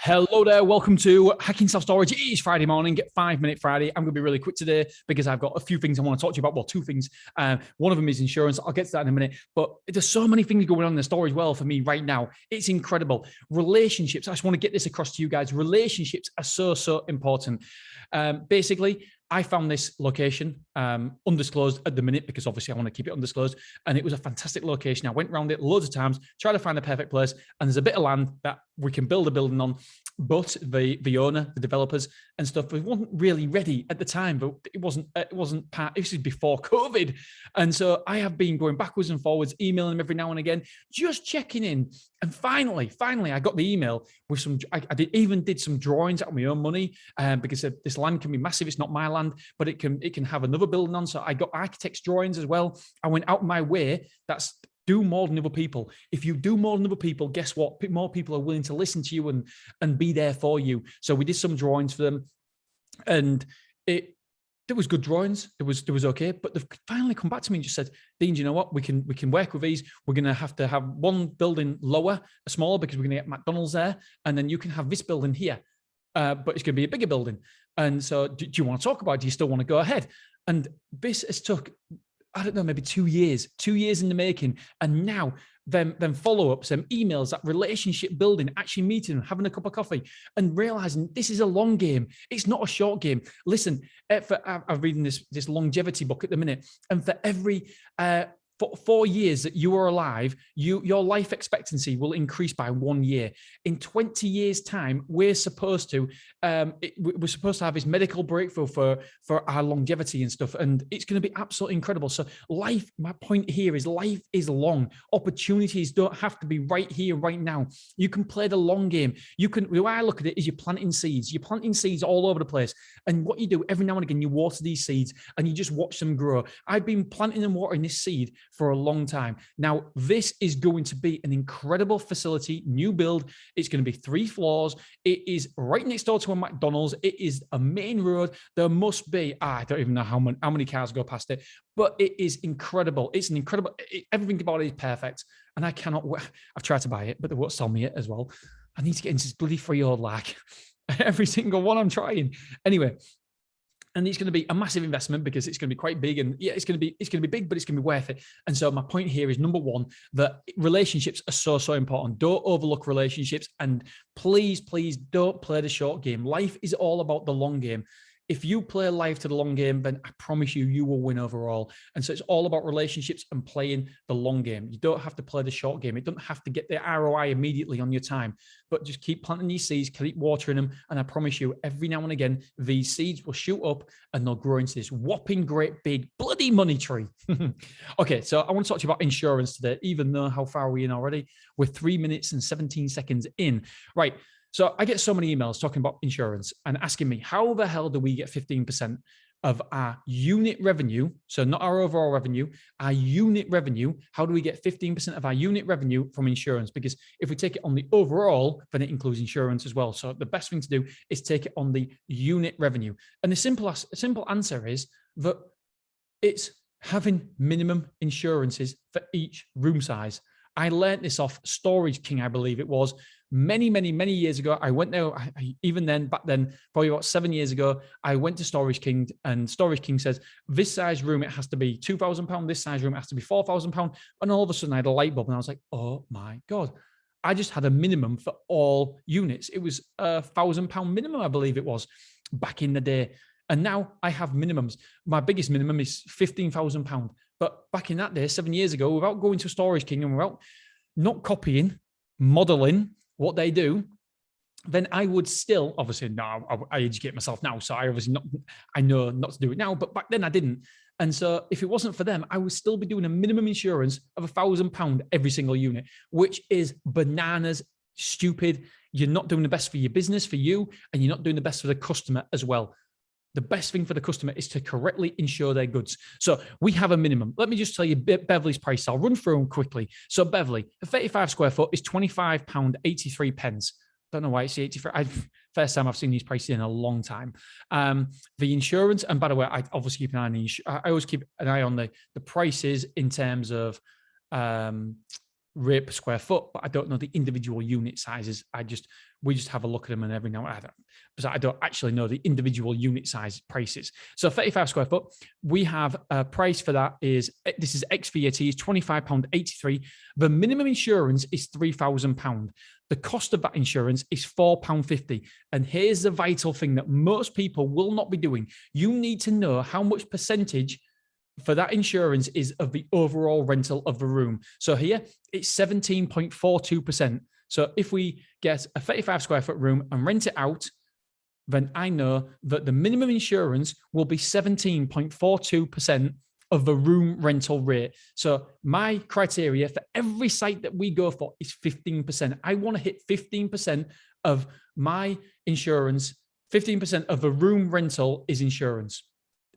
Hello there, welcome to Hacking Self Storage. It is Friday morning, 5 Minute Friday. I'm going to be really quick today because I've got a few things I want to talk to you about. Well, two things. One of them is insurance. I'll get to that in a minute. But there's so many things going on in the storage world for me right now. It's incredible. Relationships. I just want to get this across to you guys. Relationships are so important. Basically, I found this location undisclosed at the minute because obviously I want to keep it undisclosed. And it was a fantastic location. I went around it loads of times, tried to find the perfect place. And there's a bit of land that we can build a building on. But the owner, the developers and stuff, we wasn't really ready at the time, but it wasn't part, this is before COVID. And so I have been going backwards and forwards, emailing them every now and again, just checking in. And finally, I got the email with some, I did some drawings out of my own money because this land can be massive. It's not my land, but it can have another building on. So I got architect's drawings as well. I went out my way. That's do more than other people. If you do more than other people, guess what? More people are willing to listen to you and be there for you. So we did some drawings for them, and there was good drawings. It was okay, but they've finally come back to me and just said, Dean, do you know what? We can work with these. We're going to have one building lower, smaller, because we're going to get McDonald's there, and then you can have this building here, but it's going to be a bigger building. And so, do you want to talk about it? Do you still want to go ahead? And this has took, I don't know, maybe 2 years in the making. And now them follow-ups, them emails, that relationship building, actually meeting, having a cup of coffee and realizing this is a long game. It's not a short game. Listen, I'm reading this longevity book at the minute. And for every 4 years that you are alive, your life expectancy will increase by 1 year. In 20 years' time, we're supposed to have this medical breakthrough for our longevity and stuff, and it's going to be absolutely incredible. So life, my point here is life is long. Opportunities don't have to be right here, right now. You can play the long game. The way I look at it is you're planting seeds. You're planting seeds all over the place, and what you do every now and again, you water these seeds and you just watch them grow. I've been planting and watering this seed for a long time. Now, this is going to be an incredible facility, new build. It's going to be 3 floors. It is right next door to a McDonald's. It is a main road. There must be, I don't even know how many cars go past it, but it is incredible. It's an incredible, everything about it is perfect. And I cannot, I've tried to buy it, but they won't sell me it as well. I need to get into this bloody freehold like every single one I'm trying. Anyway, and it's going to be a massive investment because it's going to be quite big, and yeah, it's going to be big, but it's going to be worth it. And so my point here is, number one, that relationships are so important. Don't overlook relationships, and please don't play the short game. Life is all about the long game. If you play life to the long game, then I promise you will win overall. And so it's all about relationships and playing the long game. You don't have to play the short game. It doesn't have to get the ROI immediately on your time, but just keep planting these seeds, keep watering them. And I promise you, every now and again, these seeds will shoot up and they'll grow into this whopping great big bloody money tree. Okay, so I want to talk to you about insurance today, even though how far are we in already? We're 3 minutes and 17 seconds in. Right. So I get so many emails talking about insurance and asking me, how the hell do we get 15% of our unit revenue? So not our overall revenue, our unit revenue. How do we get 15% of our unit revenue from insurance? Because if we take it on the overall, then it includes insurance as well. So the best thing to do is take it on the unit revenue. And the simple answer is that it's having minimum insurances for each room size. I learned this off Storage King, I believe it was, many years ago. I went there, back then, probably about 7 years ago, I went to Storage King, and Storage King says, this size room, it has to be £2,000. This size room, it has to be £4,000. And all of a sudden I had a light bulb and I was like, oh my God. I just had a minimum for all units. It was £1,000 minimum, I believe it was, back in the day. And now I have minimums. My biggest minimum is £15,000. But back in that day, 7 years ago, without going to Storage King and without not copying, modeling what they do, then I would still, obviously, now I educate myself now, so I know not to do it now, but back then I didn't. And so if it wasn't for them, I would still be doing a minimum insurance of £1,000 every single unit, which is bananas, stupid. You're not doing the best for your business, for you, and you're not doing the best for the customer as well. The best thing for the customer is to correctly insure their goods. So we have a minimum. Let me just tell you Beverly's price. I'll run through them quickly. So Beverly, a 35 square foot is £25.83. Don't know why it's 83. First time I've seen these prices in a long time. The insurance, and by the way, I obviously keep an eye on I always keep an eye on the prices in terms of rate per square foot, but I don't know the individual unit sizes. We just have a look at them, and every now and then, because I don't actually know the individual unit size prices. So 35 square foot, we have a price for that this is ex-VAT, is £25.83. The minimum insurance is £3,000. The cost of that insurance is £4.50. And here's the vital thing that most people will not be doing. You need to know how much percentage for that insurance is of the overall rental of the room. So here it's 17.42%. So if we get a 35 square foot room and rent it out, then I know that the minimum insurance will be 17.42% of the room rental rate. So my criteria for every site that we go for is 15%. I want to hit 15% of my insurance. 15% of the room rental is insurance.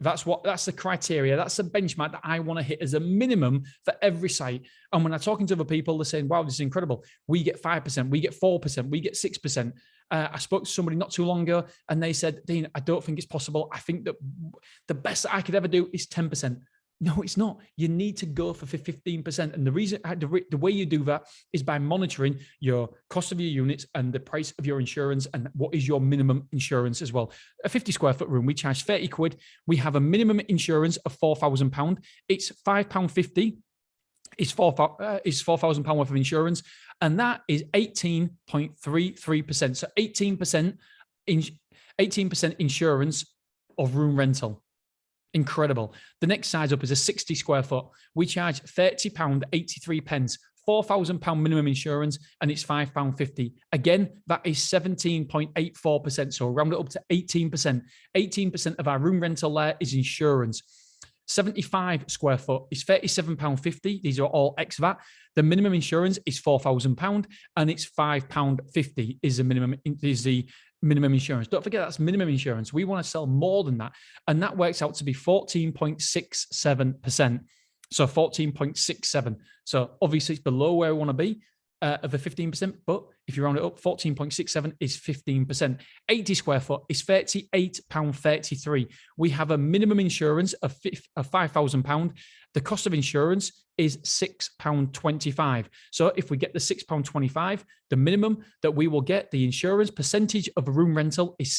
That's the criteria. That's the benchmark that I want to hit as a minimum for every site. And when I'm talking to other people, they're saying, wow, this is incredible. We get 5%, we get 4%, we get 6%. I spoke to somebody not too long ago and they said, Dean, I don't think it's possible. I think that the best that I could ever do is 10%. No, it's not. You need to go for 15%. And the reason, the way you do that is by monitoring your cost of your units and the price of your insurance and what is your minimum insurance as well. A 50 square foot room, we charge 30 quid. We have a minimum insurance of £4,000. It's £5.50. It's £4,000 worth of insurance. And that is 18.33%. So 18% insurance of room rental. Incredible. The next size up is a 60 square foot. We charge £30.83, £4,000 minimum insurance, and it's £5.50. Again, that is 17.84%. So round it up to 18%. 18% of our room rental there is insurance. 75 square foot is £37.50. These are all ex-VAT. The minimum insurance is £4,000, and it's £5.50 is the minimum insurance. Don't forget that's minimum insurance. We want to sell more than that. And that works out to be 14.67%. So 14.67. So obviously it's below where we want to be of the 15%, but if you round it up, 14.67 is 15%. 80 square foot is £38.33. We have a minimum insurance of £5,000. The cost of insurance is £6.25. So if we get the £6.25, the minimum that we will get, the insurance percentage of a room rental is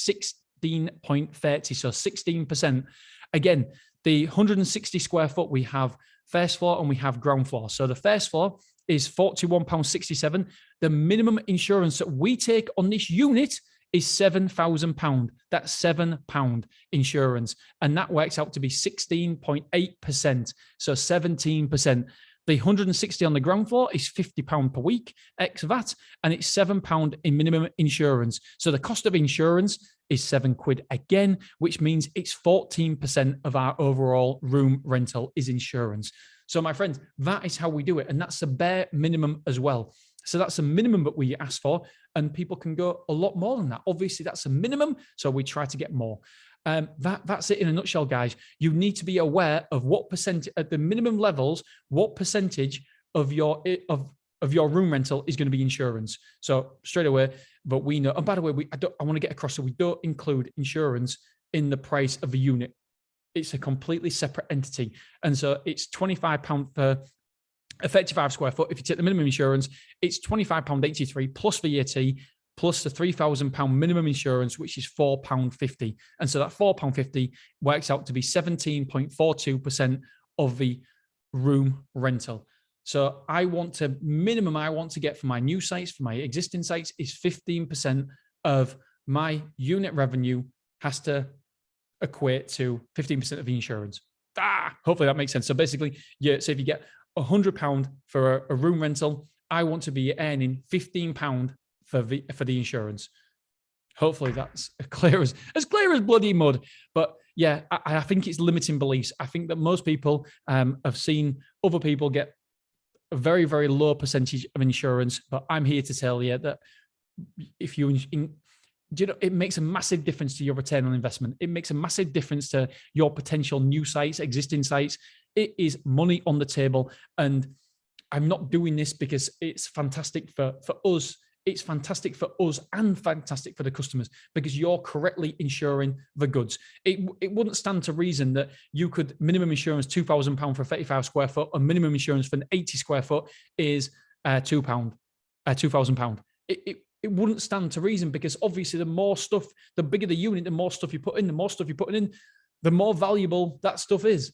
16.30. So 16%. Again, the 160 square foot, we have first floor and we have ground floor. So the first floor is £41.67. The minimum insurance that we take on this unit is £7,000. That's £7 insurance. And that works out to be 16.8%. So 17%. The 160 on the ground floor is £50 per week, ex-VAT, and it's £7 in minimum insurance. So the cost of insurance is £7 again, which means it's 14% of our overall room rental is insurance. So my friends, that is how we do it. And that's the bare minimum as well. So that's a minimum that we ask for, and people can go a lot more than that. Obviously, that's a minimum, so we try to get more. That's it in a nutshell, guys. You need to be aware of what percentage at the minimum levels, what percentage of your room rental is going to be insurance. So straight away, but we know. And by the way, I want to get across, so we don't include insurance in the price of the unit. It's a completely separate entity, and so it's £25 per a 35 square foot. If you take the minimum insurance, it's £25.83 plus VAT, plus the £3,000 minimum insurance, which is £4.50. And so that £4.50 works out to be 17.42% of the room rental. So minimum I want to get for my new sites, for my existing sites, is 15% of my unit revenue has to equate to 15% of the insurance. Hopefully that makes sense. So basically, so if you get £100 for a room rental, I want to be earning £15 for the insurance. Hopefully that's clear as bloody mud. But yeah, I think it's limiting beliefs. I think that most people have seen other people get a very, very low percentage of insurance. But I'm here to tell you that if it makes a massive difference to your return on investment. It makes a massive difference to your potential new sites, existing sites. It is money on the table. And I'm not doing this because it's fantastic for us. It's fantastic for us and fantastic for the customers because you're correctly insuring the goods. It wouldn't stand to reason that you could minimum insurance £2,000 for a 35 square foot, and minimum insurance for an 80 square foot is £2,000. It wouldn't stand to reason, because obviously the more stuff, the bigger the unit, the more stuff you put in, the more stuff you're putting in, the more valuable that stuff is,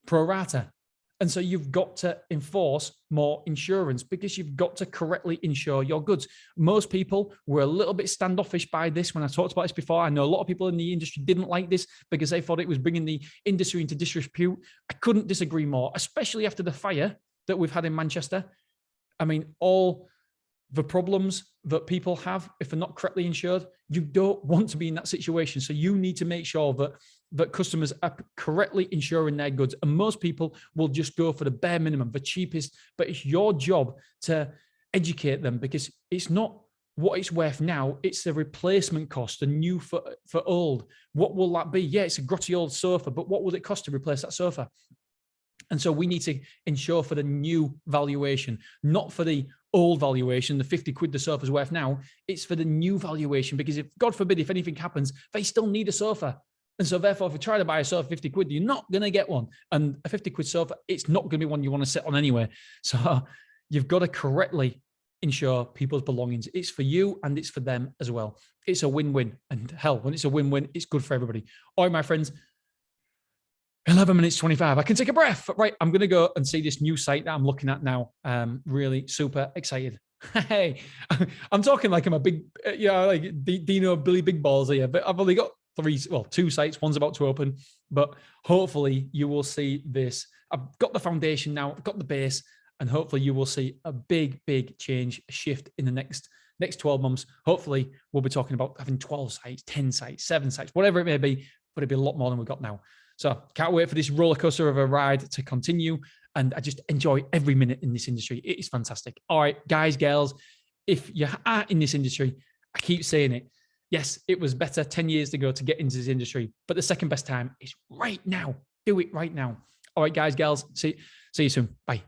pro rata. And so you've got to enforce more insurance, because you've got to correctly insure your goods. Most people were a little bit standoffish by this when I talked about this before. I know a lot of people in the industry didn't like this because they thought it was bringing the industry into disrepute. I couldn't disagree more, especially after the fire that we've had in Manchester. I mean, all the problems that people have if they're not correctly insured, you don't want to be in that situation. So you need to make sure that customers are correctly insuring their goods. And most people will just go for the bare minimum, the cheapest, but it's your job to educate them, because it's not what it's worth now, it's the replacement cost, the new for old. What will that be? Yeah, it's a grotty old sofa, but what will it cost to replace that sofa? And so we need to insure for the new valuation, not for the old valuation, the 50 quid the sofa's worth now. It's for the new valuation, because if, God forbid, if anything happens, they still need a sofa. And so therefore, if you try to buy a sofa 50 quid, you're not going to get one. And a 50 quid sofa, it's not going to be one you want to sit on anyway. So you've got to correctly insure people's belongings. It's for you and it's for them as well. It's a win-win. And hell, when it's a win-win, it's good for everybody. All right, my friends. 11 minutes 25. I can take a breath. Right, I'm going to go and see this new site that I'm looking at now. Really super excited. Hey, I'm talking like I'm a big, like Dino Billy Big Balls here, but I've only got two sites. One's about to open, but hopefully you will see this. I've got the foundation now. I've got the base, and hopefully you will see a big, big change, a shift in the next 12 months. Hopefully we'll be talking about having 12 sites, 10 sites, 7 sites, whatever it may be, but it'll be a lot more than we've got now. So can't wait for this roller coaster of a ride to continue. And I just enjoy every minute in this industry. It is fantastic. All right, guys, girls, if you are in this industry, I keep saying it. Yes, it was better 10 years ago to get into this industry, but the second best time is right now. Do it right now. All right, guys, girls, see you soon. Bye.